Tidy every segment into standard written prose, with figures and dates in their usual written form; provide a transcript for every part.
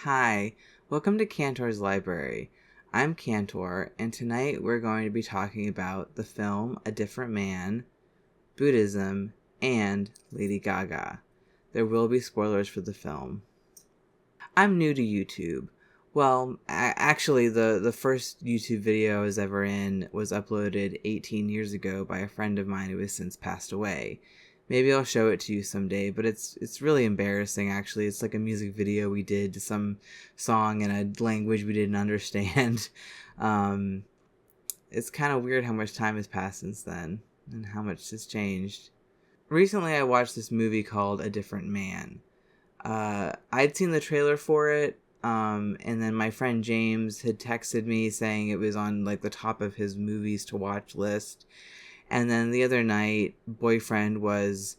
Hi, welcome to Cantor's Library. I'm Cantor, and tonight we're going to be talking about the film A Different Man, Buddhism, and Lady Gaga. There will be spoilers for the film. I'm new to YouTube. Well, actually, the first YouTube video I was ever in was uploaded 18 years ago by a friend of mine who has since passed away. Maybe I'll show it to you someday, but it's really embarrassing, actually. It's like a music video we did to some song in a language we didn't understand. It's kind of weird how much time has passed since then, and how much has changed. Recently, I watched this movie called A Different Man. I'd seen the trailer for it, and then my friend James had texted me saying it was on like the top of his movies to watch list. And then the other night, boyfriend was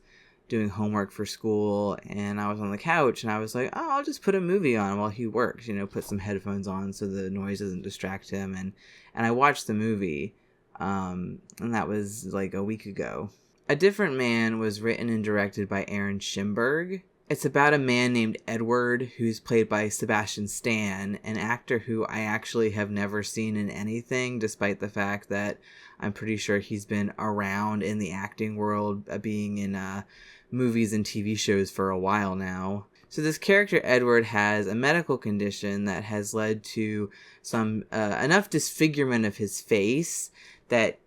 doing homework for school, and I was on the couch, and I was like, oh, I'll just put a movie on while he works, put some headphones on so the noise doesn't distract him, and I watched the movie, and that was like a week ago. A Different Man was written and directed by Aaron Schimberg. It's about a man named Edward, who's played by Sebastian Stan, an actor who I actually have never seen in anything, despite the fact that I'm pretty sure he's been around in the acting world, being in movies and TV shows for a while now. So this character, Edward, has a medical condition that has led to some enough disfigurement of his face that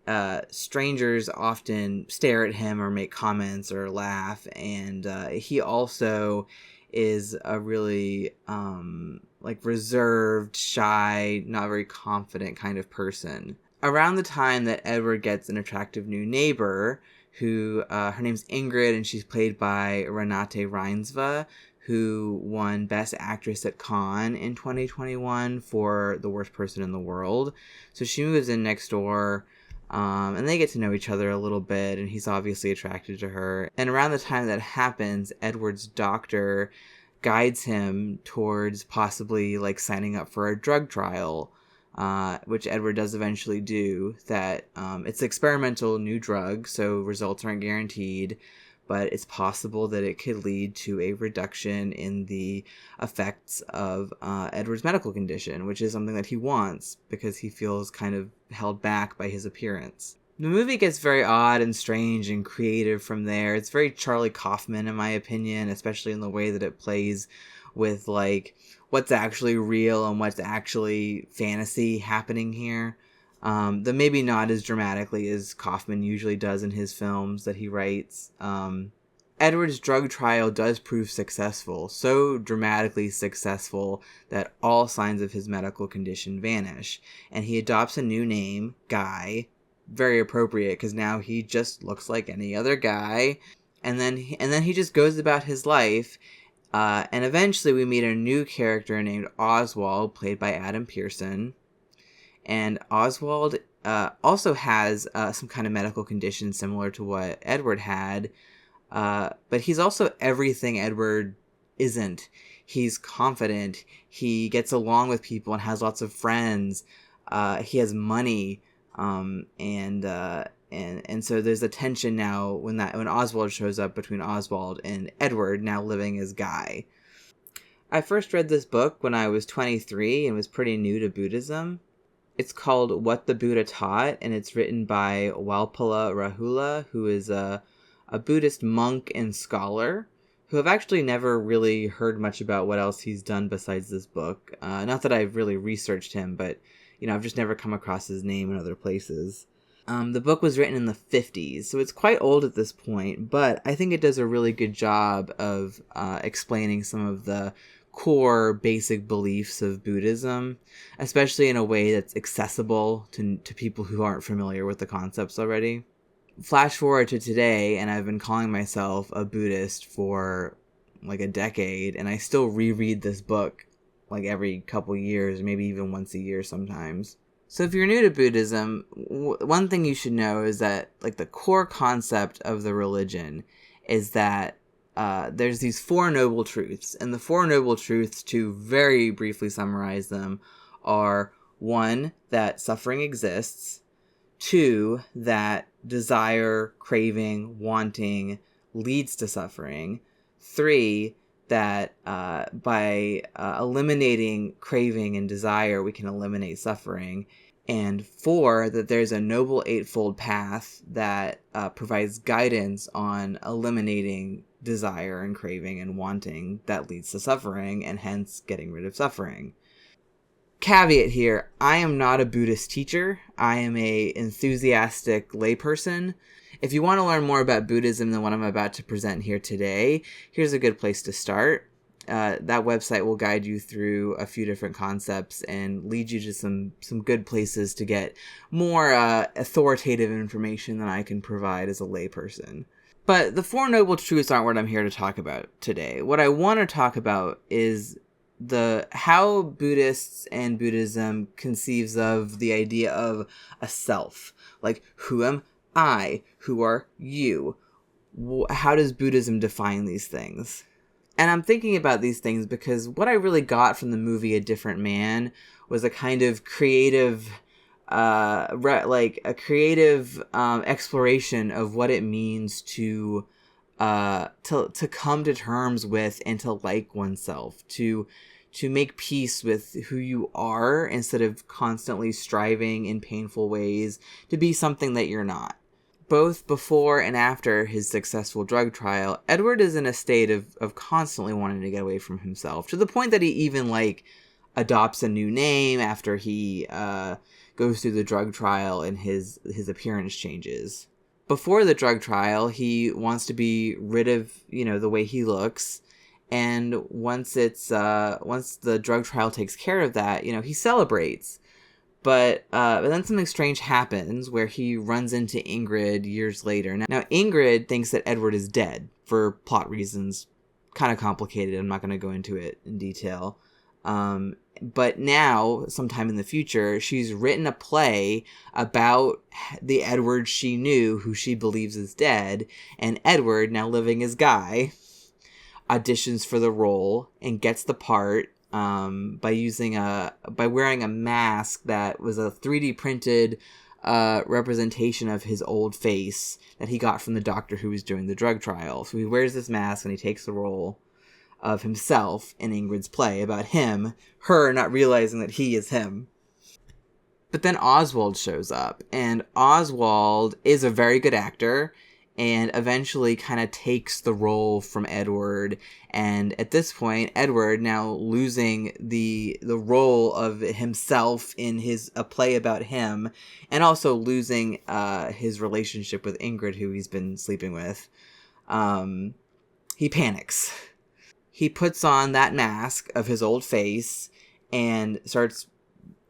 strangers often stare at him or make comments or laugh, and he also is a really reserved, shy, not very confident kind of person. Around the time that Edward gets an attractive new neighbor, who her name's Ingrid, and she's played by Renate Reinsve, who won Best Actress at Cannes in 2021 for The Worst Person in the World. So she moves in next door, and they get to know each other a little bit, and he's obviously attracted to her. And around the time that happens, Edward's doctor guides him towards possibly signing up for a drug trial, which Edward does eventually do. That it's experimental new drug, so results aren't guaranteed, but it's possible that it could lead to a reduction in the effects of Edward's medical condition, which is something that he wants because he feels kind of held back by his appearance. The movie gets very odd and strange and creative from there. It's very Charlie Kaufman, in my opinion, especially in the way that it plays with what's actually real and what's actually fantasy happening here. Though maybe not as dramatically as Kaufman usually does in his films that he writes. Edward's drug trial does prove successful, so dramatically successful that all signs of his medical condition vanish, and he adopts a new name, Guy. Very appropriate, because now he just looks like any other guy, and then he just goes about his life. And eventually we meet a new character named Oswald, played by Adam Pearson. And Oswald also has some kind of medical condition similar to what Edward had. But he's also everything Edward isn't. He's confident. He gets along with people and has lots of friends. He has money. And so there's a tension now when Oswald shows up between Oswald and Edward, now living as Guy. I first read this book when I was 23 and was pretty new to Buddhism. It's called What the Buddha Taught, and it's written by Walpola Rahula, who is a Buddhist monk and scholar, who I've actually never really heard much about what else he's done besides this book. Not that I've really researched him, but I've just never come across his name in other places. The book was written in the 50s, so it's quite old at this point, but I think it does a really good job of explaining some of the core basic beliefs of Buddhism, especially in a way that's accessible to people who aren't familiar with the concepts already. Flash forward to today, and I've been calling myself a Buddhist for a decade, and I still reread this book every couple years, maybe even once a year sometimes. So if you're new to Buddhism, one thing you should know is that the core concept of the religion is that there's these Four Noble Truths, and the Four Noble Truths, to very briefly summarize them, are 1, that suffering exists, 2, that desire, craving, wanting leads to suffering, 3, that by eliminating craving and desire, we can eliminate suffering. And 4, that there's a Noble Eightfold Path that provides guidance on eliminating desire and craving and wanting that leads to suffering, and hence getting rid of suffering. Caveat here, I am not a Buddhist teacher. I am a enthusiastic layperson. If you want to learn more about Buddhism than what I'm about to present here today, here's a good place to start. That website will guide you through a few different concepts and lead you to some good places to get more authoritative information than I can provide as a layperson. But the 4 Noble Truths aren't what I'm here to talk about today. What I want to talk about is how Buddhists and Buddhism conceives of the idea of a self. Like, who am I? Who are you? How does Buddhism define these things? And I'm thinking about these things because what I really got from the movie A Different Man was a kind of creative, exploration of what it means to come to terms with and to like oneself, to make peace with who you are instead of constantly striving in painful ways to be something that you're not. Both before and after his successful drug trial, Edward is in a state of constantly wanting to get away from himself, to the point that he even, adopts a new name after he goes through the drug trial and his appearance changes. Before the drug trial, he wants to be rid of, the way he looks, and once the drug trial takes care of that, he celebrates. But then something strange happens where he runs into Ingrid years later. Now, Ingrid thinks that Edward is dead for plot reasons. Kind of complicated. I'm not going to go into it in detail. But now, sometime in the future, she's written a play about the Edward she knew, who she believes is dead. And Edward, now living as Guy, auditions for the role and gets the part. By wearing a mask that was a 3D printed representation of his old face that he got from the doctor who was doing the drug trial. So he wears this mask and he takes the role of himself in Ingrid's play about her not realizing that he is him. But then Oswald shows up, and Oswald is a very good actor and eventually kind of takes the role from Edward. And at this point, Edward, now losing the role of himself in a play about him, and also losing his relationship with Ingrid, who he's been sleeping with, he panics. He puts on that mask of his old face and starts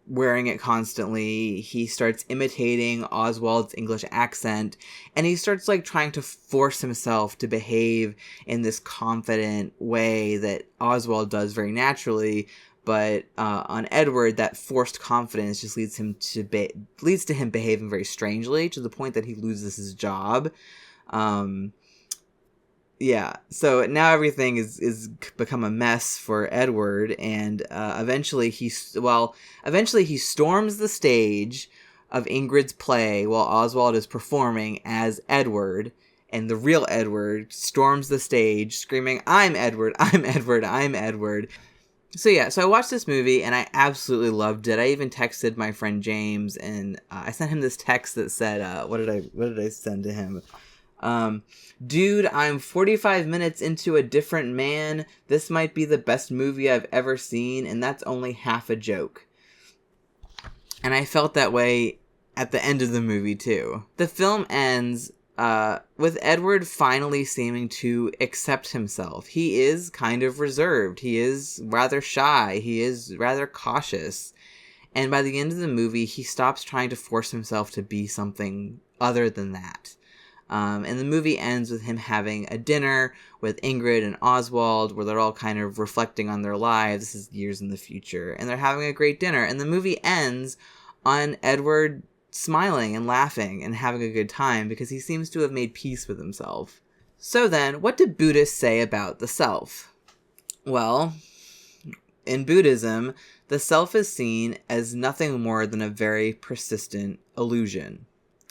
wearing it constantly. He starts imitating Oswald's English accent, and he starts trying to force himself to behave in this confident way that Oswald does very naturally. But on Edward, that forced confidence just leads to him behaving very strangely, to the point that he loses his job. Yeah, so now everything is become a mess for Edward, and eventually he storms the stage of Ingrid's play while Oswald is performing as Edward, and the real Edward storms the stage screaming, "I'm Edward, I'm Edward, I'm Edward." So I watched this movie and I absolutely loved it. I even texted my friend James, and I sent him this text that said, what did I send to him? Dude, I'm 45 minutes into A Different Man. This might be the best movie I've ever seen, and that's only half a joke. And I felt that way at the end of the movie, too. The film ends with Edward finally seeming to accept himself. He is kind of reserved. He is rather shy. He is rather cautious. And by the end of the movie, he stops trying to force himself to be something other than that. And the movie ends with him having a dinner with Ingrid and Oswald, where they're all kind of reflecting on their lives. This is years in the future. And they're having a great dinner. And the movie ends on Edward smiling and laughing and having a good time, because he seems to have made peace with himself. So then, what do Buddhists say about the self? Well, in Buddhism, the self is seen as nothing more than a very persistent illusion.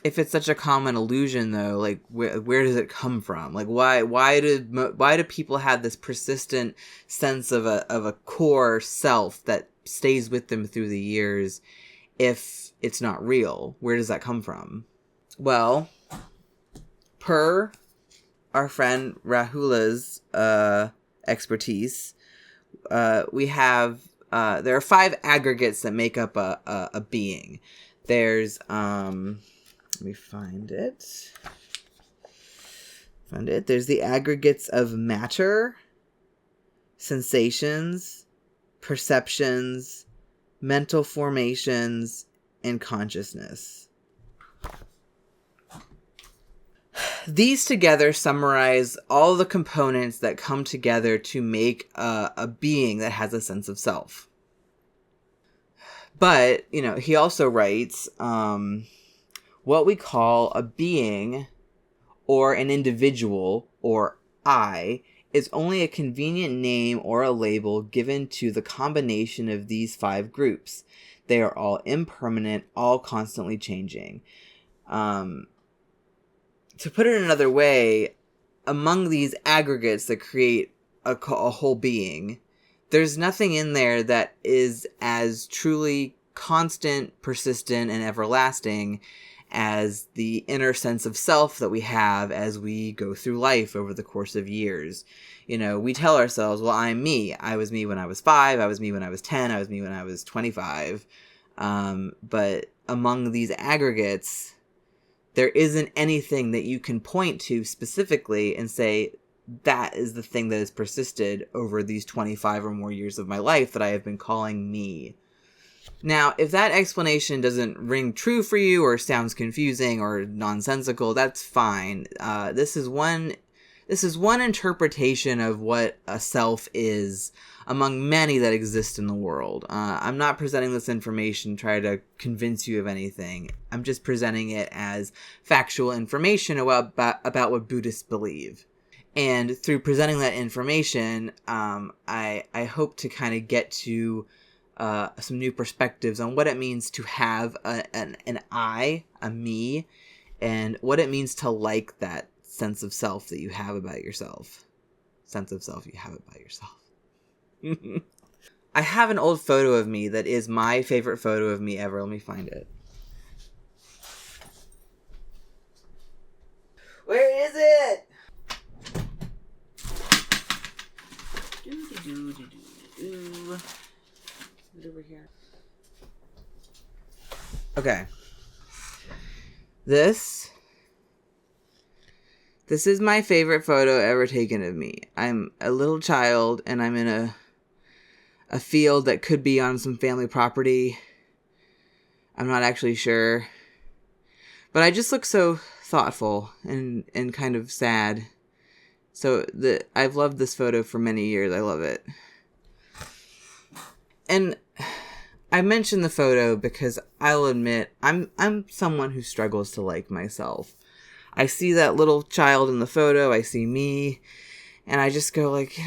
if it's such a common illusion, though, like where does it come from? Like why do people have this persistent sense of a core self that stays with them through the years if it's not real? Where does that come from? Well, per our friend Rahula's expertise, we have there are 5 aggregates that make up a being. There's let me find it. There's the aggregates of matter, sensations, perceptions, mental formations, and consciousness. These together summarize all the components that come together to make a being that has a sense of self. But, he also writes, what we call a being or an individual or I is only a convenient name or a label given to the combination of these 5 groups. They are all impermanent, all constantly changing. To put it another way, among these aggregates that create a whole being, there's nothing in there that is as truly constant, persistent, and everlasting as the inner sense of self that we have as we go through life over the course of years. We tell ourselves, well, I'm me. I was me when I was 5. I was me when I was 10. I was me when I was 25. But among these aggregates, there isn't anything that you can point to specifically and say, that is the thing that has persisted over these 25 or more years of my life that I have been calling me. Now, if that explanation doesn't ring true for you or sounds confusing or nonsensical, that's fine. This is one interpretation of what a self is among many that exist in the world. I'm not presenting this information to try to convince you of anything. I'm just presenting it as factual information about what Buddhists believe. And through presenting that information, I hope to kind of get to some new perspectives on what it means to have an I, a me, and what it means to like that sense of self that you have about yourself. I have an old photo of me that is my favorite photo of me ever. Let me find it. Where is it? Over here. Okay. This is my favorite photo ever taken of me. I'm a little child and I'm in a field that could be on some family property. I'm not actually sure. But I just look so thoughtful and kind of sad. So I've loved this photo for many years. I love it. And I mention the photo because I'll admit I'm someone who struggles to like myself. I see that little child in the photo, I see me, and I just go like,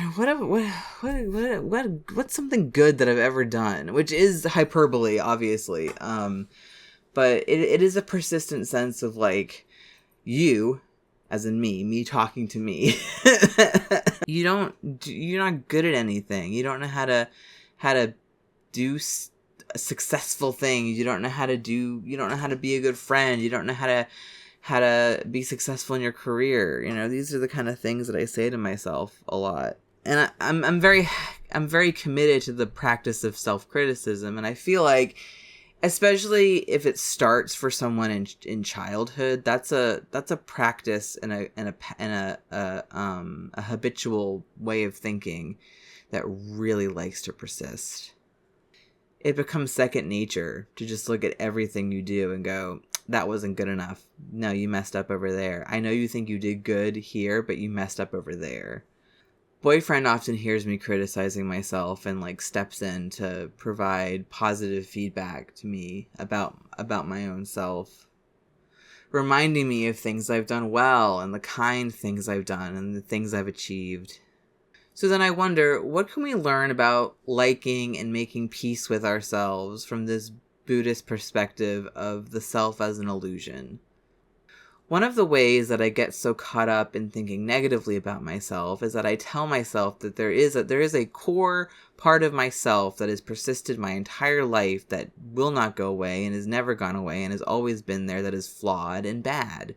what's something good that I've ever done? Which is hyperbole, obviously. But it is a persistent sense of like you, as in me talking to me. You're not good at anything. You don't know how to do successful things. You don't know how to be a good friend. You don't know how to be successful in your career. These are the kind of things that I say to myself a lot. And I'm very committed to the practice of self-criticism, and I feel like, especially if it starts for someone in childhood, that's a practice and a habitual way of thinking that really likes to persist. It becomes second nature to just look at everything you do and go, that wasn't good enough. No, you messed up over there. I know you think you did good here, but you messed up over there. Boyfriend often hears me criticizing myself and steps in to provide positive feedback to me about my own self, reminding me of things I've done well and the kind things I've done and the things I've achieved. So then I wonder, what can we learn about liking and making peace with ourselves from this Buddhist perspective of the self as an illusion? One of the ways that I get so caught up in thinking negatively about myself is that I tell myself that there is a core part of myself that has persisted my entire life, that will not go away and has never gone away and has always been there, that is flawed and bad.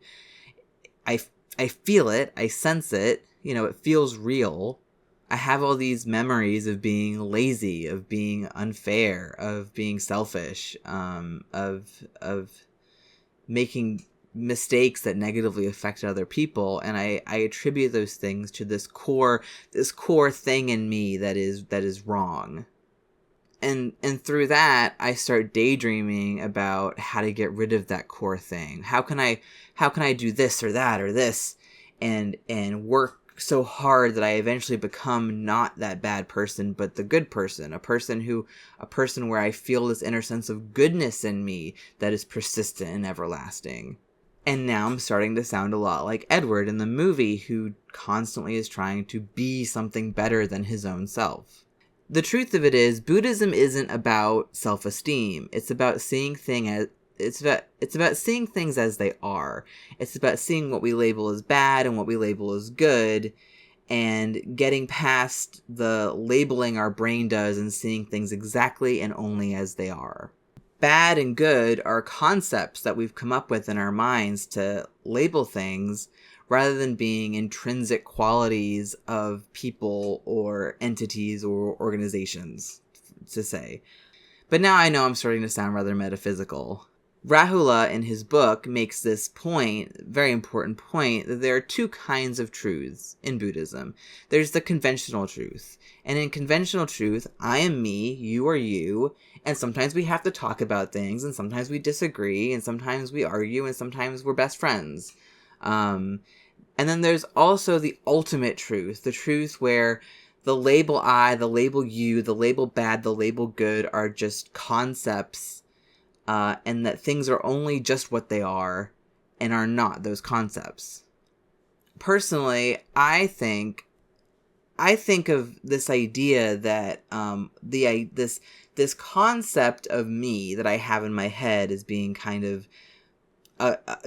I feel it, I sense it, it feels real. I have all these memories of being lazy, of being unfair, of being selfish, of making mistakes that negatively affect other people, and I attribute those things to this core thing in me that is wrong. And through that, I start daydreaming about how to get rid of that core thing. How can I do this or that or this, and work so hard that I eventually become not that bad person, but the good person, a person where I feel this inner sense of goodness in me that is persistent and everlasting. And now I'm starting to sound a lot like Edward in the movie, who constantly is trying to be something better than his own self. The truth of it is, Buddhism isn't about self-esteem. It's about seeing it's about seeing things as they are. It's about seeing what we label as bad and what we label as good, and getting past the labeling our brain does and seeing things exactly and only as they are. Bad and good are concepts that we've come up with in our minds to label things, rather than being intrinsic qualities of people or entities or organizations, to say. But now I know I'm starting to sound rather metaphysical. Rahula, in his book, makes this point, very important point, that there are two kinds of truths in Buddhism. There's the conventional truth. And in conventional truth, I am me, you are you, and sometimes we have to talk about things, and sometimes we disagree, and sometimes we argue, and sometimes we're best friends. And then there's also the ultimate truth, the truth where the label I, the label you, the label bad, the label good are just concepts, and that things are only just what they are and are not those concepts. Personally, I think of this idea that this concept of me that I have in my head as being kind of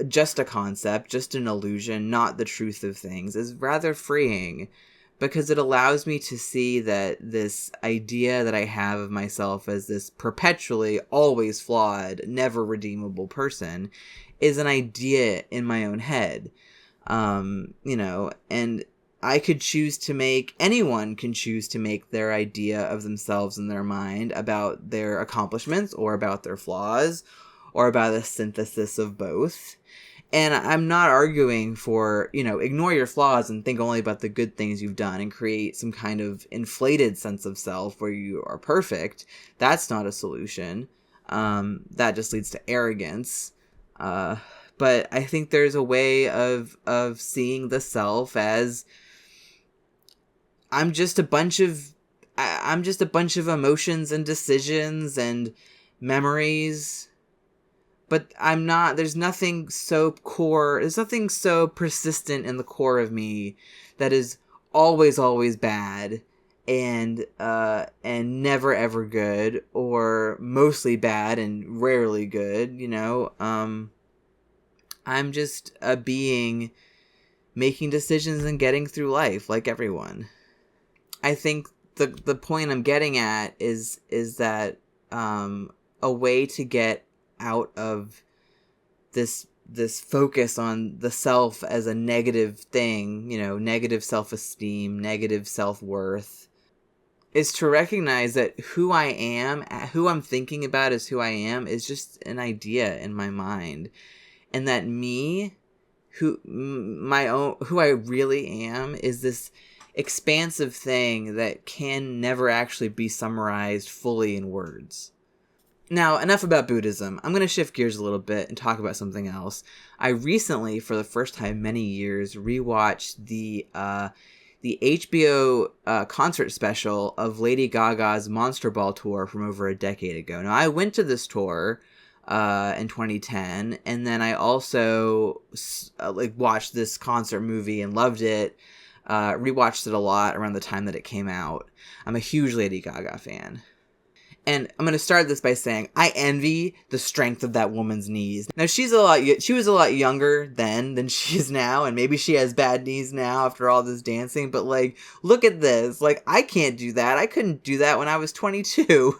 just a concept, just an illusion, not the truth of things, is rather freeing, because it allows me to see that this idea that I have of myself as this perpetually, always flawed, never redeemable person is an idea in my own head. And anyone can choose to make their idea of themselves in their mind about their accomplishments or about their flaws or about a synthesis of both. And I'm not arguing for, ignore your flaws and think only about the good things you've done and create some kind of inflated sense of self where you are perfect. That's not a solution. That just leads to arrogance. But I think there's a way of seeing the self as I'm just a bunch of emotions and decisions and memories. But I'm not, there's nothing so persistent in the core of me that is always, always bad and never, ever good, or mostly bad and rarely good, I'm just a being making decisions and getting through life like everyone. I think the point I'm getting at is that a way to get out of this focus on the self as a negative thing, negative self-esteem, negative self-worth, is to recognize that who I'm thinking about as who I am, is just an idea in my mind, and that who I really am, is this expansive thing that can never actually be summarized fully in words. Now, enough about Buddhism. I'm going to shift gears a little bit and talk about something else. I recently, for the first time in many years, rewatched the HBO concert special of Lady Gaga's Monster Ball tour from over a decade ago. Now, I went to this tour in 2010, and then I also watched this concert movie and loved it. Rewatched it a lot around the time that it came out. I'm a huge Lady Gaga fan. And I'm going to start this by saying I envy the strength of that woman's knees. Now, she was a lot younger then than she is now, and maybe she has bad knees now after all this dancing, but, like, look at this. Like, I can't do that. I couldn't do that when I was 22.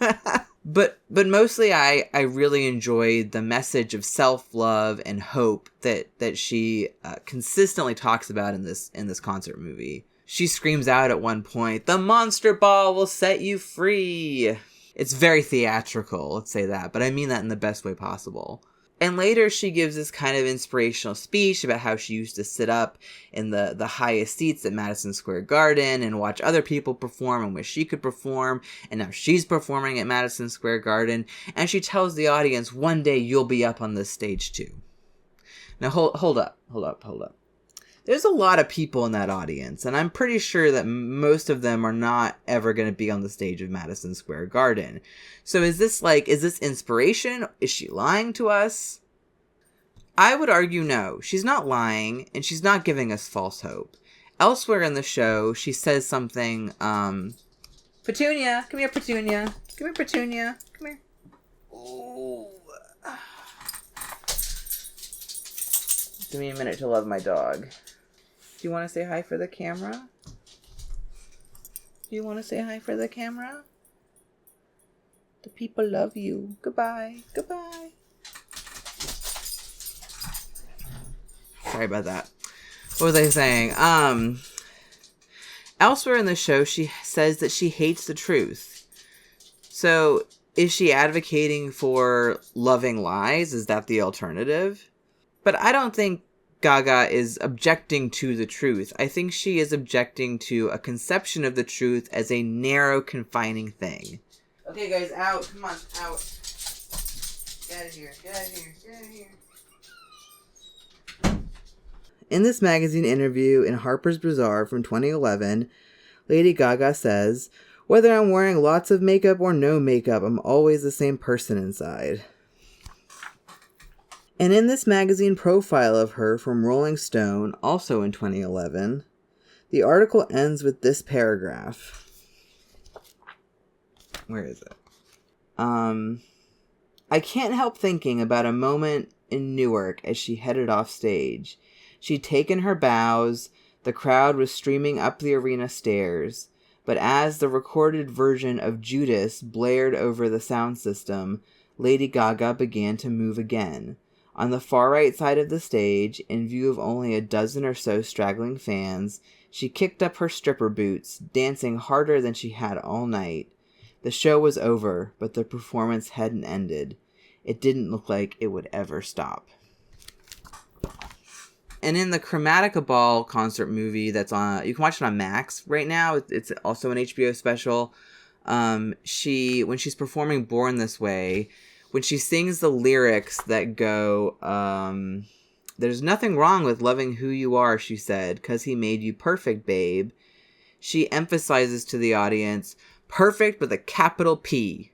But mostly I really enjoyed the message of self-love and hope that she consistently talks about in this concert movie. She screams out at one point, "The monster ball will set you free." It's very theatrical, let's say that, but I mean that in the best way possible. And later she gives this kind of inspirational speech about how she used to sit up in the highest seats at Madison Square Garden and watch other people perform and wish she could perform, and now she's performing at Madison Square Garden, and she tells the audience, one day you'll be up on this stage too. Now hold up. There's a lot of people in that audience, and I'm pretty sure that most of them are not ever going to be on the stage of Madison Square Garden. So is this inspiration? Is she lying to us? I would argue no. She's not lying, and she's not giving us false hope. Elsewhere in the show, she says something, Petunia, come here, Petunia. Come here, Petunia. Come here. Ooh. Give me a minute to love my dog. Do you want to say hi for the camera? Do you want to say hi for the camera? The people love you. Goodbye. Goodbye. Sorry about that. What was I saying? Elsewhere in the show, she says that she hates the truth. So, is she advocating for loving lies? Is that the alternative? But I don't think Gaga is objecting to the truth. I think she is objecting to a conception of the truth as a narrow, confining thing. Okay, guys, out. Come on, out. Get out of here. Get out of here. Get out of here. In this magazine interview in Harper's Bazaar from 2011, Lady Gaga says, "Whether I'm wearing lots of makeup or no makeup, I'm always the same person inside." And in this magazine profile of her from Rolling Stone, also in 2011, the article ends with this paragraph. Where is it? I can't help thinking about a moment in Newark as she headed off stage. She'd taken her bows, the crowd was streaming up the arena stairs, but as the recorded version of Judas blared over the sound system, Lady Gaga began to move again. On the far right side of the stage, in view of only a dozen or so straggling fans, she kicked up her stripper boots, dancing harder than she had all night. The show was over, but the performance hadn't ended. It didn't look like it would ever stop. And in the Chromatica Ball concert movie that's on, you can watch it on Max right now. It's also an HBO special. When she's performing Born This Way, when she sings the lyrics that go, "There's nothing wrong with loving who you are," she said, "'cause he made you perfect, babe," she emphasizes to the audience, perfect with a capital P.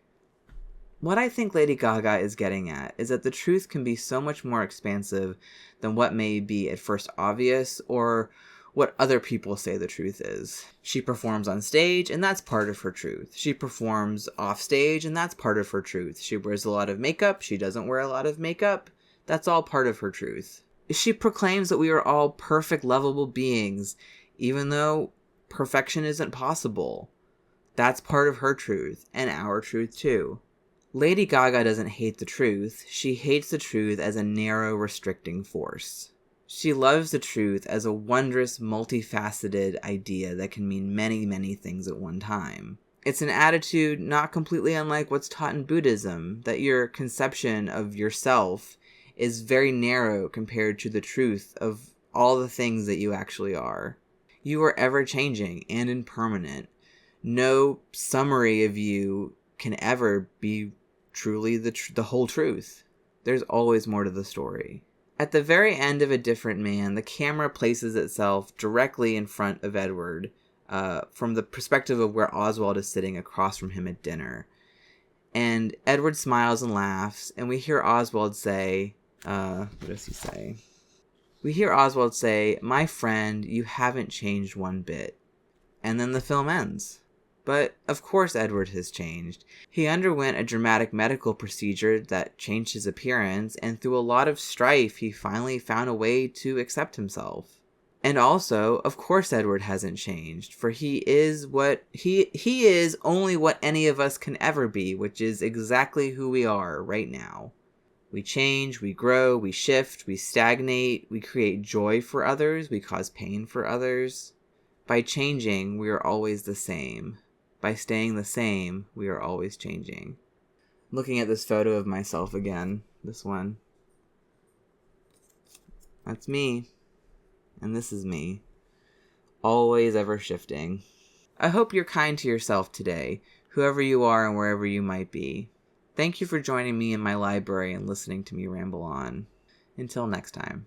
What I think Lady Gaga is getting at is that the truth can be so much more expansive than what may be at first obvious or what other people say the truth is. She performs on stage, and that's part of her truth. She performs off stage, and that's part of her truth. She wears a lot of makeup. She doesn't wear a lot of makeup. That's all part of her truth. She proclaims that we are all perfect, lovable beings, even though perfection isn't possible. That's part of her truth, and our truth too. Lady Gaga doesn't hate the truth. She hates the truth as a narrow, restricting force. She loves the truth as a wondrous, multifaceted idea that can mean many, many things at one time. It's an attitude not completely unlike what's taught in Buddhism, that your conception of yourself is very narrow compared to the truth of all the things that you actually are. You are ever-changing and impermanent. No summary of you can ever be truly the whole truth. There's always more to the story. At the very end of A Different Man, the camera places itself directly in front of Edward, from the perspective of where Oswald is sitting across from him at dinner. And Edward smiles and laughs, and we hear Oswald say, what does he say? We hear Oswald say, "My friend, you haven't changed one bit." And then the film ends. But of course Edward has changed. He underwent a dramatic medical procedure that changed his appearance, and through a lot of strife, he finally found a way to accept himself. And also, of course Edward hasn't changed, for he is only what any of us can ever be, which is exactly who we are right now. We change, we grow, we shift, we stagnate, we create joy for others, we cause pain for others. By changing, we are always the same. By staying the same, we are always changing. Looking at this photo of myself again, this one. That's me. And this is me. Always ever shifting. I hope you're kind to yourself today, whoever you are and wherever you might be. Thank you for joining me in my library and listening to me ramble on. Until next time.